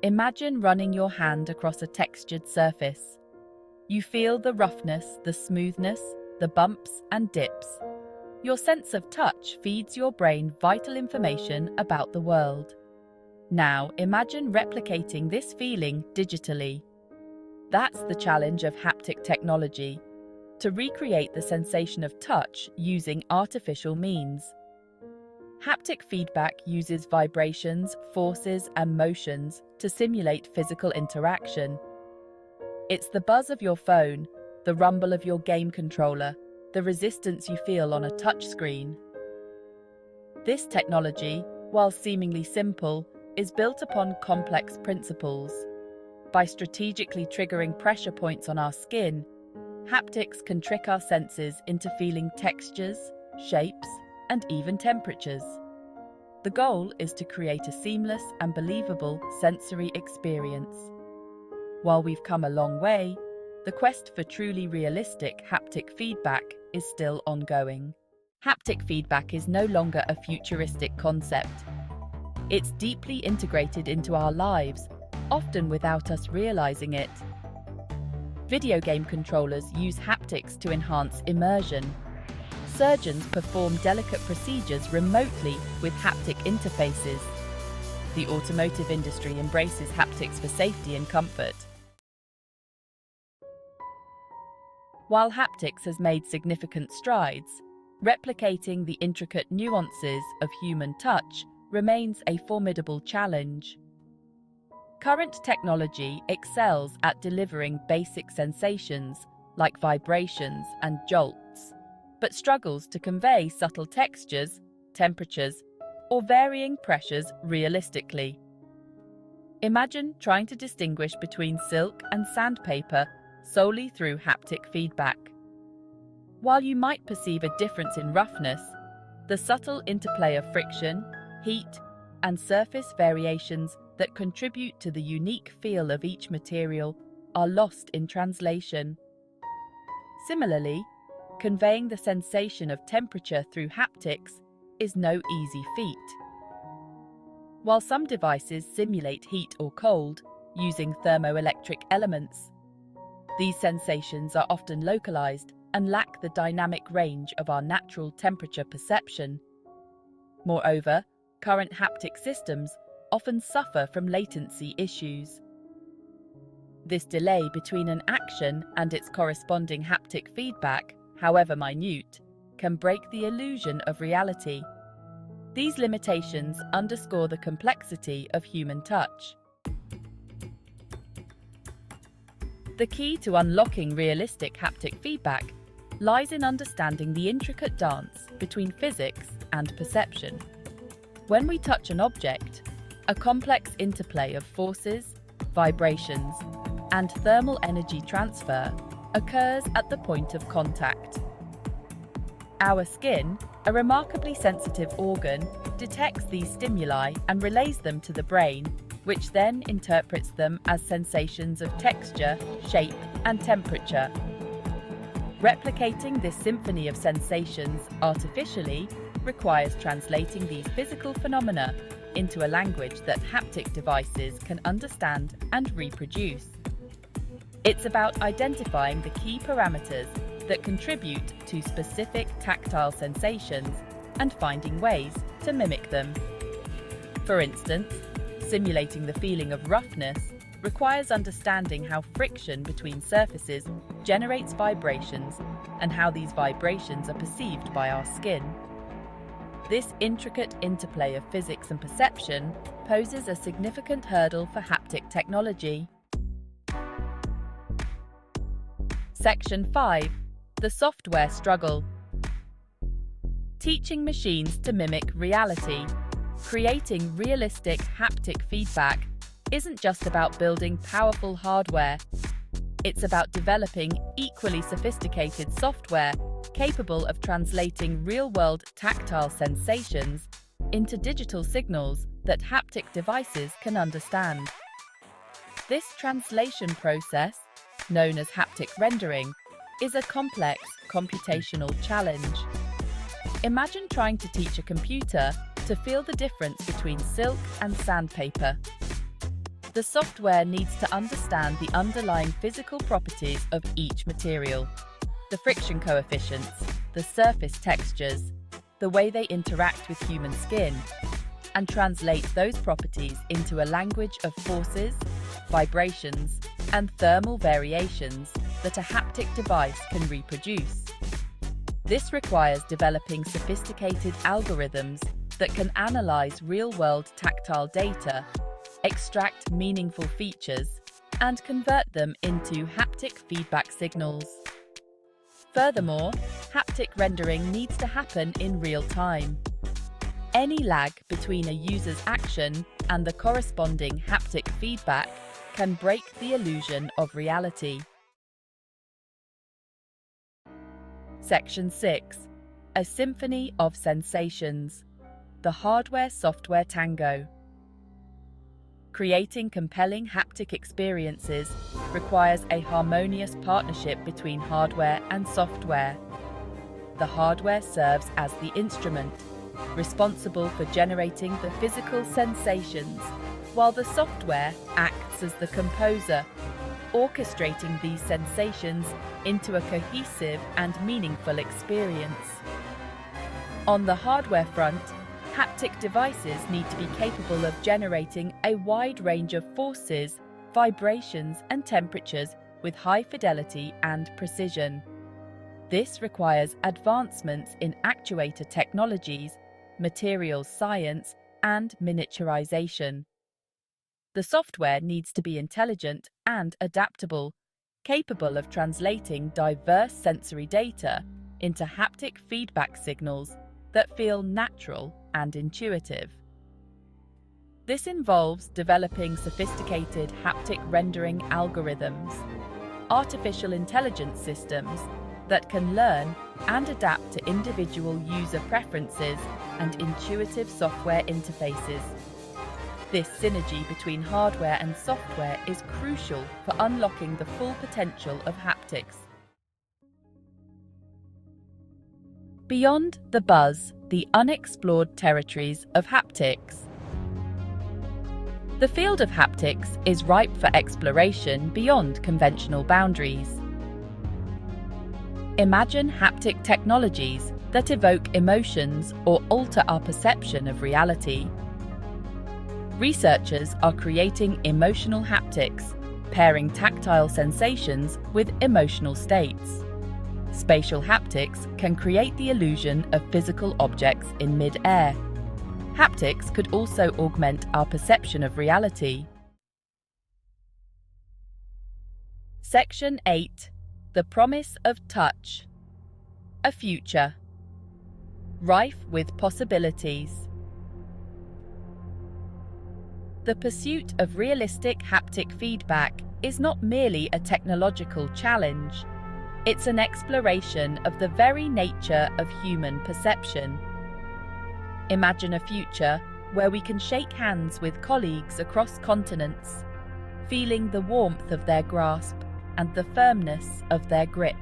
Imagine running your hand across a textured surface. You feel the roughness, the smoothness, the bumps and dips. Your sense of touch feeds your brain vital information about the world. Now, imagine replicating this feeling digitally. That's the challenge of haptic technology, to recreate the sensation of touch using artificial means. Haptic feedback uses vibrations, forces, and motions to simulate physical interaction. It's the buzz of your phone, the rumble of your game controller, the resistance you feel on a touchscreen. This technology, while seemingly simple, is built upon complex principles. By strategically triggering pressure points on our skin, haptics can trick our senses into feeling textures, shapes, and even temperatures. The goal is to create a seamless and believable sensory experience. While we've come a long way, the quest for truly realistic haptic feedback is still ongoing. Haptic feedback is no longer a futuristic concept. It's deeply integrated into our lives, often without us realizing it. Video game controllers use haptics to enhance immersion. Surgeons perform delicate procedures remotely with haptic interfaces. The automotive industry embraces haptics for safety and comfort. While haptics has made significant strides, replicating the intricate nuances of human touch remains a formidable challenge. Current technology excels at delivering basic sensations like vibrations and jolts, but struggles to convey subtle textures, temperatures, or varying pressures realistically. Imagine trying to distinguish between silk and sandpaper solely through haptic feedback. While you might perceive a difference in roughness, the subtle interplay of friction, heat, and surface variations that contribute to the unique feel of each material are lost in translation. Similarly, conveying the sensation of temperature through haptics is no easy feat. While some devices simulate heat or cold using thermoelectric elements, these sensations are often localized and lack the dynamic range of our natural temperature perception. Moreover, current haptic systems often suffer from latency issues. This delay between an action and its corresponding haptic feedback, however minute, can break the illusion of reality. These limitations underscore the complexity of human touch. The key to unlocking realistic haptic feedback lies in understanding the intricate dance between physics and perception. When we touch an object, a complex interplay of forces, vibrations, and thermal energy transfer occurs at the point of contact. Our skin, a remarkably sensitive organ, detects these stimuli and relays them to the brain, which then interprets them as sensations of texture, shape, and temperature. Replicating this symphony of sensations artificially requires translating these physical phenomena into a language that haptic devices can understand and reproduce. It's about identifying the key parameters that contribute to specific tactile sensations and finding ways to mimic them. For instance, simulating the feeling of roughness requires understanding how friction between surfaces generates vibrations and how these vibrations are perceived by our skin. This intricate interplay of physics and perception poses a significant hurdle for haptic technology. Section 5. The software struggle. Teaching machines to mimic reality. Creating realistic haptic feedback isn't just about building powerful hardware. It's about developing equally sophisticated software capable of translating real-world tactile sensations into digital signals that haptic devices can understand. This translation process, known as haptic rendering, is a complex computational challenge. Imagine trying to teach a computer to feel the difference between silk and sandpaper. The software needs to understand the underlying physical properties of each material, the friction coefficients, the surface textures, the way they interact with human skin, and translate those properties into a language of forces, vibrations, and thermal variations that a haptic device can reproduce. This requires developing sophisticated algorithms that can analyze real-world tactile data, extract meaningful features, and convert them into haptic feedback signals. Furthermore, haptic rendering needs to happen in real time. Any lag between a user's action and the corresponding haptic feedback can break the illusion of reality. Section 6. A symphony of sensations. The Hardware-Software Tango. Creating compelling haptic experiences requires a harmonious partnership between hardware and software. The hardware serves as the instrument, responsible for generating the physical sensations, while the software acts as the composer, orchestrating these sensations into a cohesive and meaningful experience. On the hardware front, haptic devices need to be capable of generating a wide range of forces, vibrations, and temperatures with high fidelity and precision. This requires advancements in actuator technologies, materials science, and miniaturization. The software needs to be intelligent and adaptable, capable of translating diverse sensory data into haptic feedback signals that feel natural and intuitive. This involves developing sophisticated haptic rendering algorithms, artificial intelligence systems that can learn and adapt to individual user preferences and intuitive software interfaces. This synergy between hardware and software is crucial for unlocking the full potential of haptics. Beyond the buzz, the unexplored territories of haptics. The field of haptics is ripe for exploration beyond conventional boundaries. Imagine haptic technologies that evoke emotions or alter our perception of reality. Researchers are creating emotional haptics, pairing tactile sensations with emotional states. Spatial haptics can create the illusion of physical objects in mid-air. Haptics could also augment our perception of reality. Section 8. The Promise of Touch. A future. Rife with possibilities. The pursuit of realistic haptic feedback is not merely a technological challenge. It's an exploration of the very nature of human perception. Imagine a future where we can shake hands with colleagues across continents, feeling the warmth of their grasp and the firmness of their grip.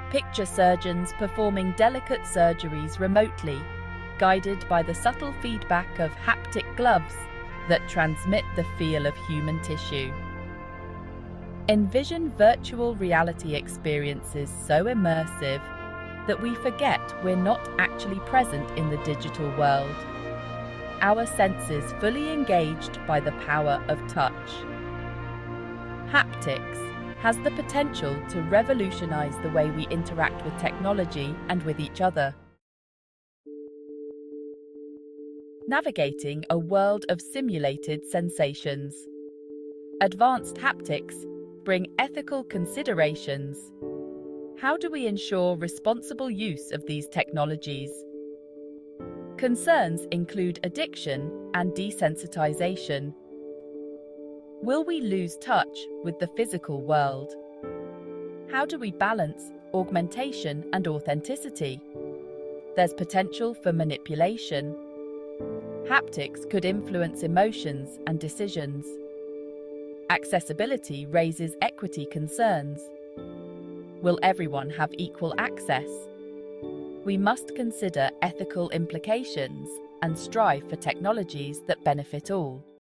Picture surgeons performing delicate surgeries remotely, guided by the subtle feedback of haptic gloves that transmit the feel of human tissue. Envision virtual reality experiences so immersive that we forget we're not actually present in the digital world. Our senses fully engaged by the power of touch. Haptics has the potential to revolutionize the way we interact with technology and with each other. Navigating a world of simulated sensations. Advanced haptics bring ethical considerations. How do we ensure responsible use of these technologies? Concerns include addiction and desensitization. Will we lose touch with the physical world? How do we balance augmentation and authenticity? There's potential for manipulation. Haptics could influence emotions and decisions. Accessibility raises equity concerns. Will everyone have equal access? We must consider ethical implications and strive for technologies that benefit all.